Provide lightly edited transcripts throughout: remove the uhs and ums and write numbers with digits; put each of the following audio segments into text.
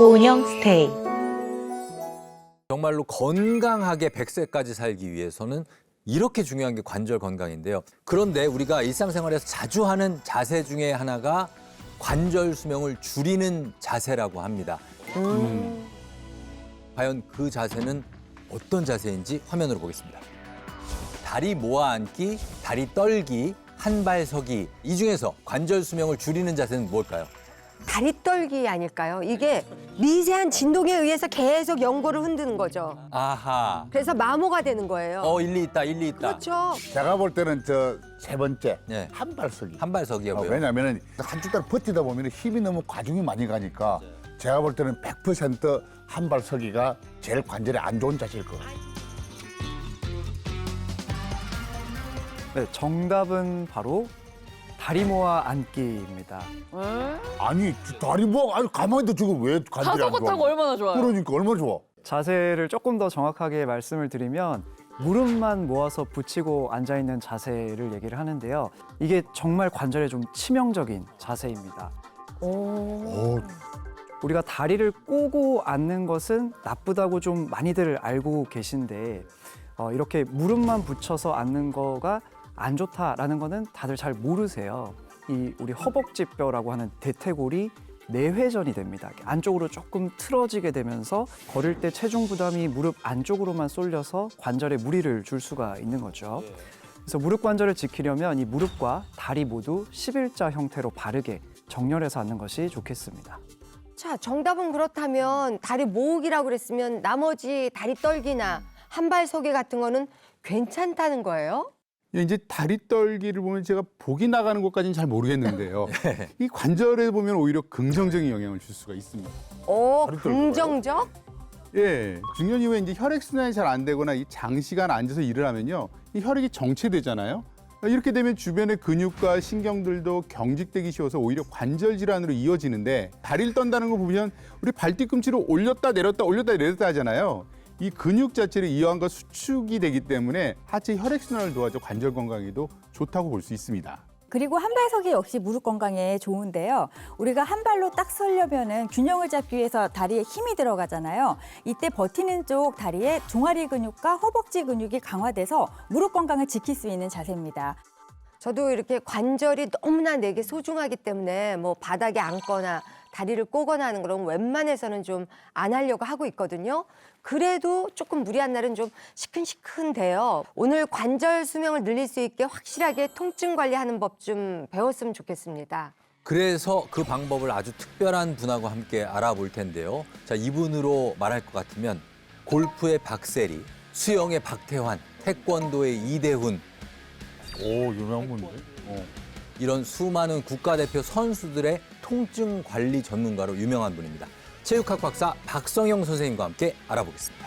고은영 스테이. 정말로 건강하게 100세까지 살기 위해서는 이렇게 중요한 게 관절 건강인데요. 그런데 우리가 일상생활에서 자주 하는 자세 중에 하나가 관절 수명을 줄이는 자세라고 합니다. 과연 그 자세는 어떤 자세인지 화면으로 보겠습니다. 다리 모아 앉기, 다리 떨기, 한발 서기. 이 중에서 관절 수명을 줄이는 자세는 뭘까요? 다리 떨기 아닐까요? 이게 미세한 진동에 의해서 계속 연골을 흔드는 거죠. 아하. 그래서 마모가 되는 거예요. 일리 있다, 일리 있다. 그렇죠. 제가 볼 때는 저 세 번째 네. 한발서기. 한발서기하고요. 왜냐하면 한쪽 다리 버티다 보면 힘이 너무 과중이 많이 가니까 제가 볼 때는 100% 한발서기가 제일 관절에 안 좋은 자세일 거예요. 네, 정답은 바로 다리 모아 앉기입니다. 아니 다리 뭐 아니 가만히 있다 지금 왜 관절이 안 자전거 타고 좋아? 얼마나 좋아요. 그러니까 얼마나 좋아. 자세를 조금 더 정확하게 말씀을 드리면 무릎만 모아서 붙이고 앉아있는 자세를 얘기를 하는데요. 이게 정말 관절에 좀 치명적인 자세입니다. 오, 우리가 다리를 꼬고 앉는 것은 나쁘다고 좀 많이들 알고 계신데 이렇게 무릎만 붙여서 앉는 거가 안 좋다라는 거는 다들 잘 모르세요. 이 우리 허벅지뼈라고 하는 대퇴골이 내회전이 됩니다. 안쪽으로 조금 틀어지게 되면서 걸을 때 체중 부담이 무릎 안쪽으로만 쏠려서 관절에 무리를 줄 수가 있는 거죠. 그래서 무릎 관절을 지키려면 이 무릎과 다리 모두 11자 형태로 바르게 정렬해서 앉는 것이 좋겠습니다. 자, 정답은 그렇다면 다리 모으기라고 그랬으면 나머지 다리 떨기나 한발 서기 같은 거는 괜찮다는 거예요? 이제 다리 떨기를 보면 제가 복이 나가는 것까지는 잘 모르겠는데요. 이 관절에 보면 오히려 긍정적인 영향을 줄 수가 있습니다. 오, 다리 떨고요? 긍정적? 예, 중년 이후에 이제 혈액순환이 잘 안 되거나 이 장시간 앉아서 일을 하면요, 이 혈액이 정체되잖아요. 이렇게 되면 주변의 근육과 신경들도 경직되기 쉬워서 오히려 관절 질환으로 이어지는데 다리를 떤다는 거 보면 우리 발뒤꿈치로 올렸다 내렸다 올렸다 내렸다 하잖아요. 이 근육 자체를 이완과 수축이 되기 때문에 하체 혈액순환을 도와줘 관절 건강에도 좋다고 볼 수 있습니다. 그리고 한발서기 역시 무릎 건강에 좋은데요. 우리가 한 발로 딱 서려면은 균형을 잡기 위해서 다리에 힘이 들어가잖아요. 이때 버티는 쪽 다리의 종아리 근육과 허벅지 근육이 강화돼서 무릎 건강을 지킬 수 있는 자세입니다. 저도 이렇게 관절이 너무나 내게 소중하기 때문에 뭐 바닥에 앉거나 다리를 꼬거나 하는 그런 웬만해서는 좀 안 하려고 하고 있거든요. 그래도 조금 무리한 날은 좀 시큰시큰돼요. 오늘 관절 수명을 늘릴 수 있게 확실하게 통증 관리하는 법 좀 배웠으면 좋겠습니다. 그래서 그 방법을 아주 특별한 분하고 함께 알아볼 텐데요. 자, 이분으로 말할 것 같으면 골프의 박세리, 수영의 박태환, 태권도의 이대훈, 오 유명한 분인데. 이런 수많은 국가대표 선수들의 통증 관리 전문가로 유명한 분입니다. 체육학 박사 박성영 선생님과 함께 알아보겠습니다.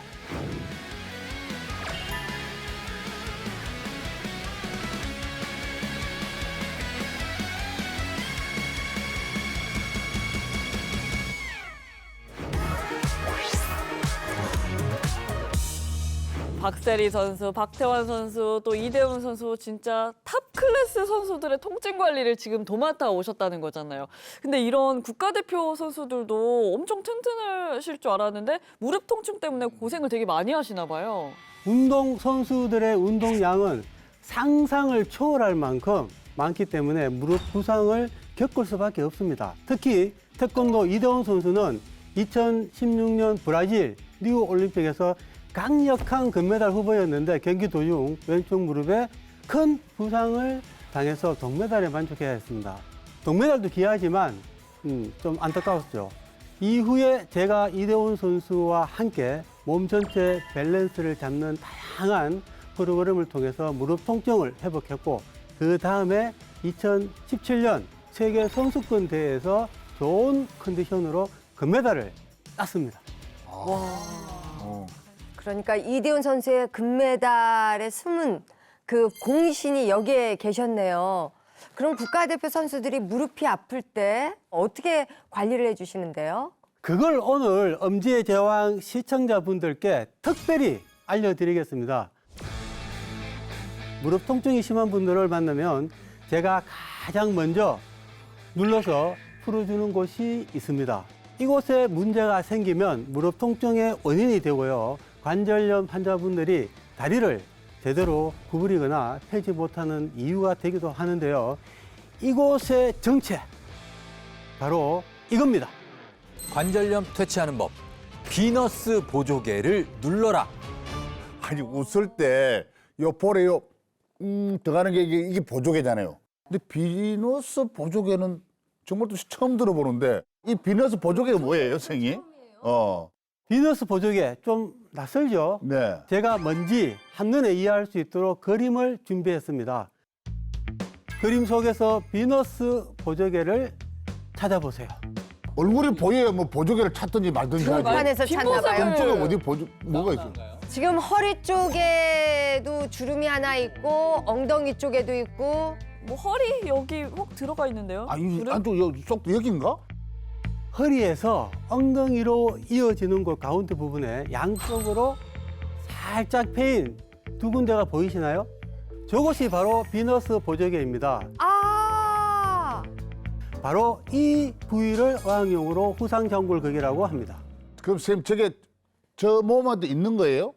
박세리 선수, 박태환 선수, 또 이대훈 선수 진짜 탑 클래스 선수들의 통증 관리를 지금 도맡아 오셨다는 거잖아요. 근데 이런 국가대표 선수들도 엄청 튼튼하실 줄 알았는데 무릎 통증 때문에 고생을 되게 많이 하시나 봐요. 운동 선수들의 운동량은 상상을 초월할 만큼 많기 때문에 무릎 부상을 겪을 수밖에 없습니다. 특히 태권도 이대훈 선수는 2016년 브라질 리우 올림픽에서 강력한 금메달 후보였는데 경기 도중 왼쪽 무릎에 큰 부상을 당해서 동메달에 만족해야 했습니다. 동메달도 귀하지만 좀 안타까웠죠. 이후에 제가 이대훈 선수와 함께 몸 전체 밸런스를 잡는 다양한 프로그램을 통해서 무릎 통증을 회복했고 그 다음에 2017년 세계 선수권 대회에서 좋은 컨디션으로 금메달을 땄습니다. 그러니까 이대훈 선수의 금메달의 숨은 그 공신이 여기에 계셨네요. 그럼 국가대표 선수들이 무릎이 아플 때 어떻게 관리를 해주시는데요? 그걸 오늘 엄지의 제왕 시청자분들께 특별히 알려드리겠습니다. 무릎 통증이 심한 분들을 만나면 제가 가장 먼저 눌러서 풀어주는 곳이 있습니다. 이곳에 문제가 생기면 무릎 통증의 원인이 되고요. 관절염 환자분들이 다리를 제대로 구부리거나 펴지 못하는 이유가 되기도 하는데요. 이곳의 정체, 바로 이겁니다. 관절염 퇴치하는 법. 비너스 보조개를 눌러라. 아니 웃을 때 요 볼에요 들어가는 게 이게 보조개잖아요. 근데 비너스 보조개는 정말 또 처음 들어보는데 이 비너스 보조개가 뭐예요, 선생님? 비너스 보조개 좀 낯설죠? 네. 제가 뭔지 한눈에 이해할 수 있도록 그림을 준비했습니다. 그림 속에서 비너스 보조개를 찾아보세요. 얼굴이 보여야 뭐 보조개를 찾든지 말든지 하지. 등판에서 찾나 봐요. 왼쪽에 어디 뭐가 있어? 지금 허리 쪽에도 주름이 하나 있고 엉덩이 쪽에도 있고 뭐 허리 여기 혹 들어가 있는데요? 아, 이 그래? 안쪽 쏙 여긴가? 허리에서 엉덩이로 이어지는 곳 가운데 부분에 양쪽으로 살짝 패인 두 군데가 보이시나요? 저것이 바로 비너스 보조개입니다. 아 바로 이 부위를 어학용어로 후상전골극이라고 합니다. 그럼 선생님 저게 저 몸한테 있는 거예요?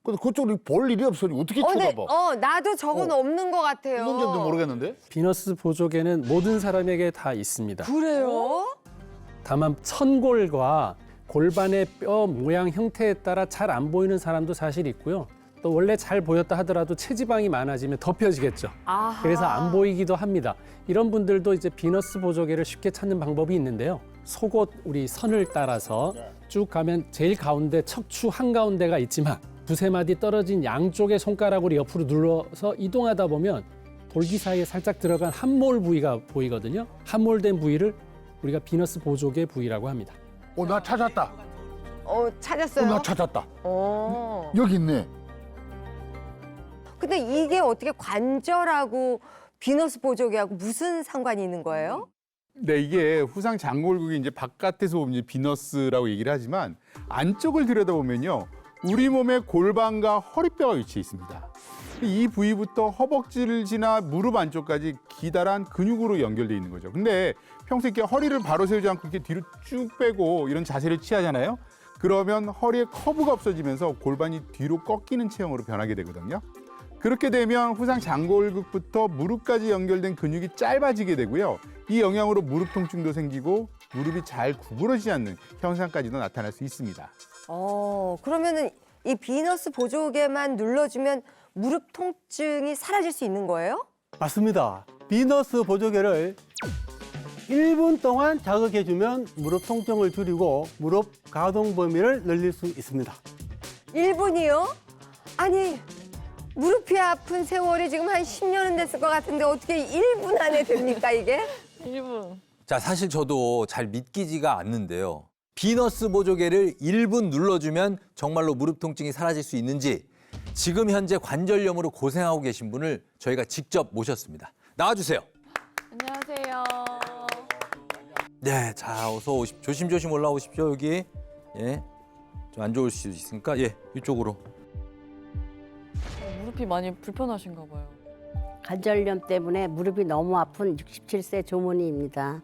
근데 그쪽으로 볼 일이 없으니 어떻게 근데 쳐다봐? 나도 저건 없는 것 같아요. 있는 점도 모르겠는데? 비너스 보조개는 모든 사람에게 다 있습니다. 그래요? 다만 천골과 골반의 뼈 모양 형태에 따라 잘 안 보이는 사람도 사실 있고요. 또 원래 잘 보였다 하더라도 체지방이 많아지면 덮여지겠죠. 아하. 그래서 안 보이기도 합니다. 이런 분들도 이제 비너스 보조개를 쉽게 찾는 방법이 있는데요. 속옷 우리 선을 따라서 쭉 가면 제일 가운데 척추 한가운데가 있지만 두세 마디 떨어진 양쪽의 손가락으로 옆으로 눌러서 이동하다 보면 돌기 사이에 살짝 들어간 함몰 부위가 보이거든요. 함몰된 부위를 우리가 비너스 보조개 부위라고 합니다. 나 찾았다. 찾았어요? 나 찾았다. 어. 여기 있네. 근데 이게 어떻게 관절하고 비너스 보조개하고 무슨 상관이 있는 거예요? 네, 이게 후상 장골극이 이제 바깥에서 보면 이제 비너스라고 얘기를 하지만 안쪽을 들여다보면요. 우리 몸의 골반과 허리뼈가 위치해 있습니다. 이 부위부터 허벅지를 지나 무릎 안쪽까지 기다란 근육으로 연결돼 있는 거죠. 근데 평소에 이렇게 허리를 바로 세우지 않고 이렇게 뒤로 쭉 빼고 이런 자세를 취하잖아요. 그러면 허리에 커브가 없어지면서 골반이 뒤로 꺾이는 체형으로 변하게 되거든요. 그렇게 되면 후상 장골극부터 무릎까지 연결된 근육이 짧아지게 되고요. 이 영향으로 무릎 통증도 생기고 무릎이 잘 구부러지지 않는 현상까지도 나타날 수 있습니다. 그러면은 이 비너스 보조개만 눌러주면 무릎 통증이 사라질 수 있는 거예요? 맞습니다. 비너스 보조개를 1분 동안 자극해주면 무릎 통증을 줄이고 무릎 가동 범위를 늘릴 수 있습니다. 1분이요? 아니 무릎이 아픈 세월이 지금 한 10년은 됐을 것 같은데 어떻게 1분 안에 됩니까 이게? 1분. 자, 사실 저도 잘 믿기지가 않는데요. 비너스 보조개를 1분 눌러주면 정말로 무릎 통증이 사라질 수 있는지 지금 현재 관절염으로 고생하고 계신 분을 저희가 직접 모셨습니다. 나와주세요. 안녕하세요. 네, 자, 어서 오십시오. 조심조심 올라오십시오, 여기. 예, 좀 안 좋을 수 있으니까, 예, 이쪽으로. 무릎이 많이 불편하신가 봐요. 관절염 때문에 무릎이 너무 아픈 67세 조문희입니다.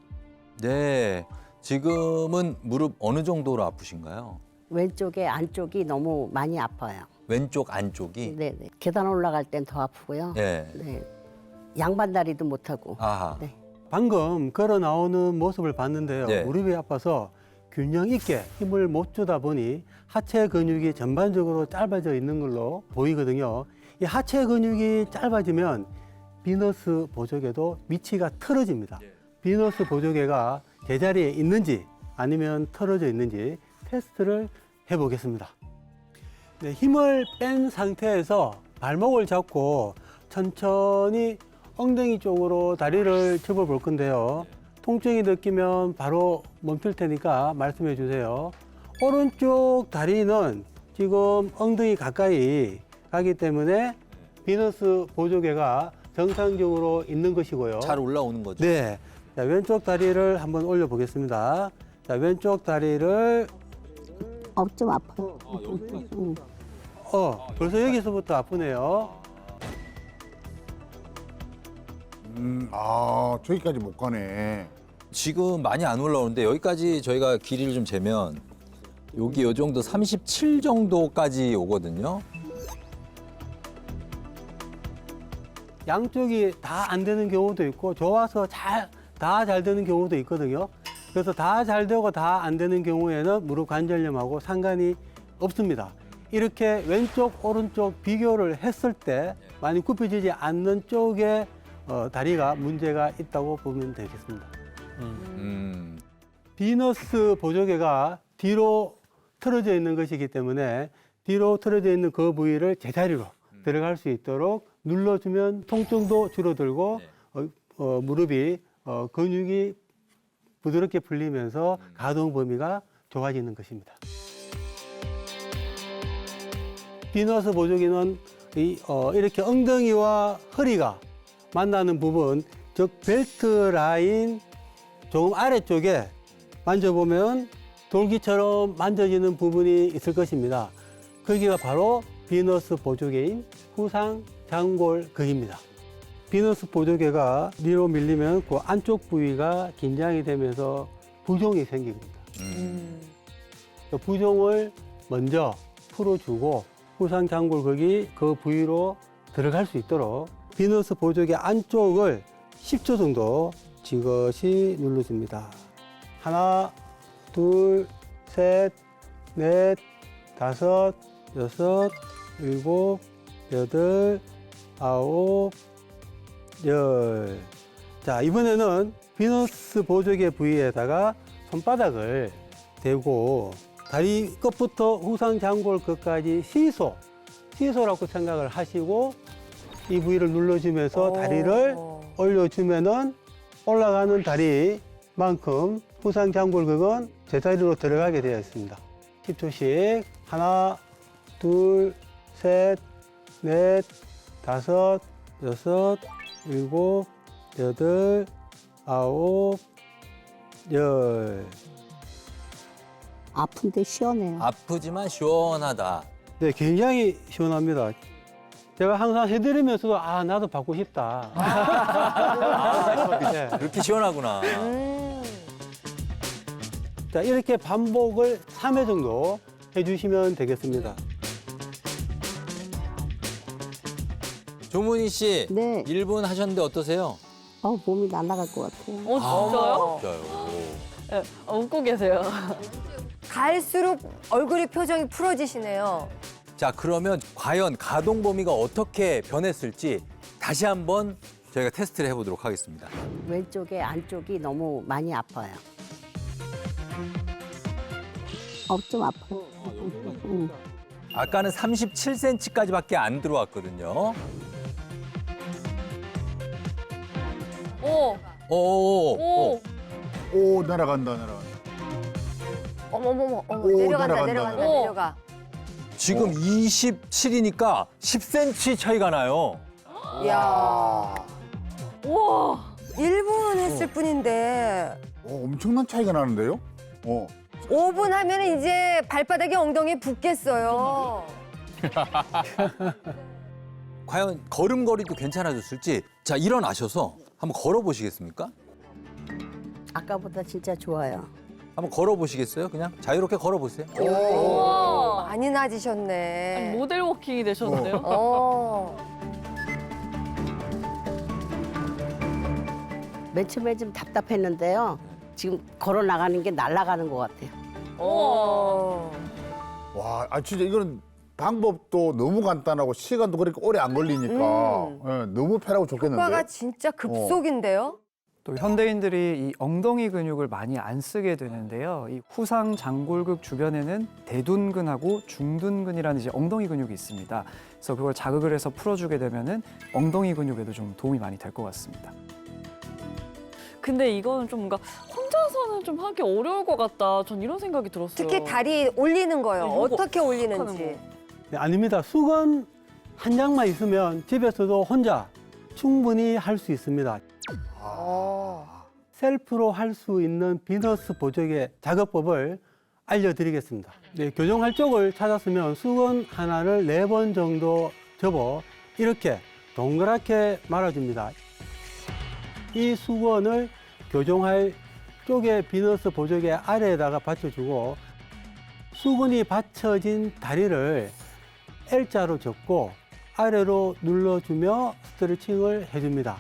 네, 지금은 무릎 어느 정도로 아프신가요? 왼쪽에 안쪽이 너무 많이 아파요. 왼쪽 안쪽이? 네네. 계단 올라갈 땐 더 아프고요. 네. 네. 양반다리도 못하고. 아하. 네. 방금 걸어 나오는 모습을 봤는데요. 네. 무릎이 아파서 균형 있게 힘을 못 주다 보니 하체 근육이 전반적으로 짧아져 있는 걸로 보이거든요. 이 하체 근육이 짧아지면 비너스 보조개도 위치가 틀어집니다. 비너스 보조개가 제자리에 있는지 아니면 틀어져 있는지 테스트를 해보겠습니다. 네, 힘을 뺀 상태에서 발목을 잡고 천천히 엉덩이 쪽으로 다리를 접어볼 건데요. 통증이 느끼면 바로 멈출 테니까 말씀해 주세요. 오른쪽 다리는 지금 엉덩이 가까이 가기 때문에 비너스 보조개가 정상적으로 있는 것이고요. 잘 올라오는 거죠? 네. 자, 왼쪽 다리를 한번 올려보겠습니다. 자, 왼쪽 다리를 좀 아파요. 벌써 여기서부터 아프네요. 저기까지 못 가네. 지금 많이 안 올라오는데 여기까지 저희가 길이를 좀 재면 여기 요 정도 37 정도까지 오거든요. 양쪽이 다 안 되는 경우도 있고 좋아서 다 잘 되는 경우도 있거든요. 그래서 다 잘 되고 다 안 되는 경우에는 무릎 관절염하고 상관이 없습니다. 이렇게 왼쪽 오른쪽 비교를 했을 때 많이 굽혀지지 않는 쪽에 다리가 문제가 있다고 보면 되겠습니다. 비너스 보조개가 뒤로 틀어져 있는 것이기 때문에 뒤로 틀어져 있는 그 부위를 제자리로 들어갈 수 있도록 눌러주면 통증도 줄어들고 무릎이 근육이 부드럽게 풀리면서 가동 범위가 좋아지는 것입니다. 비너스 보조개는 이렇게 엉덩이와 허리가 만나는 부분, 즉 벨트 라인 조금 아래쪽에 만져보면 돌기처럼 만져지는 부분이 있을 것입니다. 거기가 바로 비너스 보조개인 후상 장골극입니다. 비너스 보조개가 뒤로 밀리면 그 안쪽 부위가 긴장이 되면서 부종이 생깁니다. 그 부종을 먼저 풀어주고 후상 장골극이 그 부위로 들어갈 수 있도록 비너스 보조개 안쪽을 10초 정도 지그시 눌러줍니다. 하나, 둘, 셋, 넷, 다섯, 여섯, 일곱, 여덟, 아홉, 열. 자, 이번에는 비너스 보조개 부위에다가 손바닥을 대고 다리 끝부터 후상 장골 끝까지 시소라고 생각을 하시고 이 부위를 눌러주면서 다리를 올려주면은 올라가는 다리만큼 후상 장골극은 제자리로 들어가게 되어 있습니다. 10초씩 하나, 둘, 셋, 넷, 다섯, 여섯, 일곱, 여덟, 아홉, 열. 아픈데 시원해요. 아프지만 시원하다. 네, 굉장히 시원합니다. 제가 항상 해드리면서도 나도 받고 싶다. 네. 그렇게 시원하구나. 자, 이렇게 반복을 3회 정도 해주시면 되겠습니다. 조문희 씨, 네. 1분 하셨는데 어떠세요? 몸이 날아갈 것 같아요. 진짜요? 진짜요. 네, 웃고 계세요. 갈수록 얼굴이 표정이 풀어지시네요. 자, 그러면 과연 가동 범위가 어떻게 변했을지 다시 한번 저희가 테스트를 해보도록 하겠습니다. 왼쪽에 안쪽이 너무 많이 아파요. 좀 아파요. 아까는 37cm까지밖에 안 들어왔거든요. 오. 오, 날아간다. 어머머머, 오, 내려간다. 내려간다. 지금 27이니까 10cm 차이가 나요. 이야, 우와. 1분 했을 뿐인데 엄청난 차이가 나는데요? 5분 하면 이제 발바닥에 엉덩이 붙겠어요. 과연 걸음걸이도 괜찮아졌을지. 자, 일어나셔서 한번 걸어보시겠습니까? 아까보다 진짜 좋아요. 한번 걸어보시겠어요? 그냥 자유롭게 걸어보세요. 우와. 많이 나아지셨네. 아니, 모델 워킹이 되셨는데요? 맨 처음에 좀 답답했는데요. 지금 걸어 나가는 게 날아가는 것 같아요. 와, 진짜 이거는 방법도 너무 간단하고 시간도 그렇게 오래 안 걸리니까 너무 편하고 좋겠는데. 효과가 진짜 급속인데요. 또 현대인들이 이 엉덩이 근육을 많이 안 쓰게 되는데요. 이 후상 장골극 주변에는 대둔근하고 중둔근이라는 이제 엉덩이 근육이 있습니다. 그래서 그걸 자극을 해서 풀어주게 되면은 엉덩이 근육에도 좀 도움이 많이 될 것 같습니다. 근데 이거는 좀 뭔가 혼자서는 좀 하기 어려울 것 같다. 전 이런 생각이 들었어요. 특히 다리 올리는 거요. 이거 어떻게 하는 올리는지. 거. 네, 아닙니다. 수건 한 장만 있으면 집에서도 혼자 충분히 할 수 있습니다. 셀프로 할 수 있는 비너스 보조개 작업법을 알려드리겠습니다. 네, 교정할 쪽을 찾았으면 수건 하나를 4번 정도 접어 이렇게 동그랗게 말아줍니다. 이 수건을 교정할 쪽에 비너스 보조개 아래에다가 받쳐주고 수근이 받쳐진 다리를 L자로 접고 아래로 눌러주며 스트레칭을 해줍니다.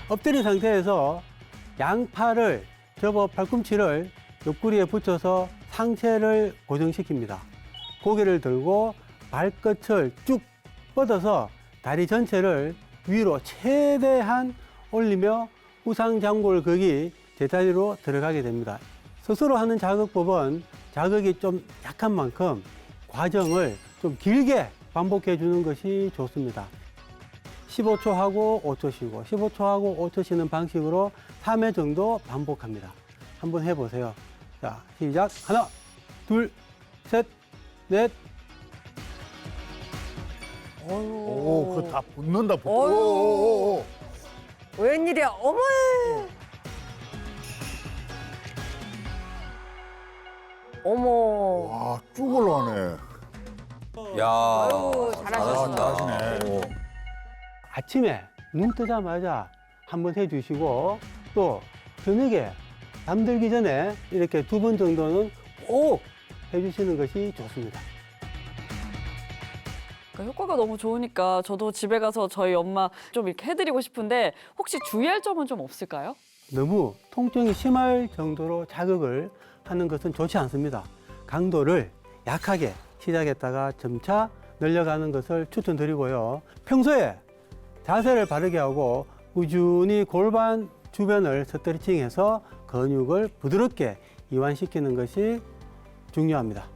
엎드린 상태에서 양팔을 접어 팔꿈치를 옆구리에 붙여서 상체를 고정시킵니다. 고개를 들고 발끝을 쭉 뻗어서 다리 전체를 위로 최대한 올리며 우상장골극이 제자리로 들어가게 됩니다. 스스로 하는 자극법은 자극이 좀 약한 만큼 과정을 좀 길게 반복해 주는 것이 좋습니다. 15초 하고 5초 쉬고 15초 하고 5초 쉬는 방식으로 3회 정도 반복합니다. 한번 해보세요. 자, 시작. 하나, 둘, 셋, 넷. 오, 그거 다 붙는다. 붙. 어휴. 오. 웬일이야? 어머. 어머. 와, 쭉 올라가네. 야, 아유, 잘하셨습니다. 잘하시네. 아침에 눈 뜨자마자 한번 해주시고 또 저녁에 잠들기 전에 이렇게 2번 정도는 꼭 해주시는 것이 좋습니다. 그러니까 효과가 너무 좋으니까 저도 집에 가서 저희 엄마 좀 이렇게 해드리고 싶은데 혹시 주의할 점은 좀 없을까요? 너무 통증이 심할 정도로 자극을 하는 것은 좋지 않습니다. 강도를 약하게 시작했다가 점차 늘려가는 것을 추천드리고요. 평소에 자세를 바르게 하고 꾸준히 골반 주변을 스트레칭해서 근육을 부드럽게 이완시키는 것이 중요합니다.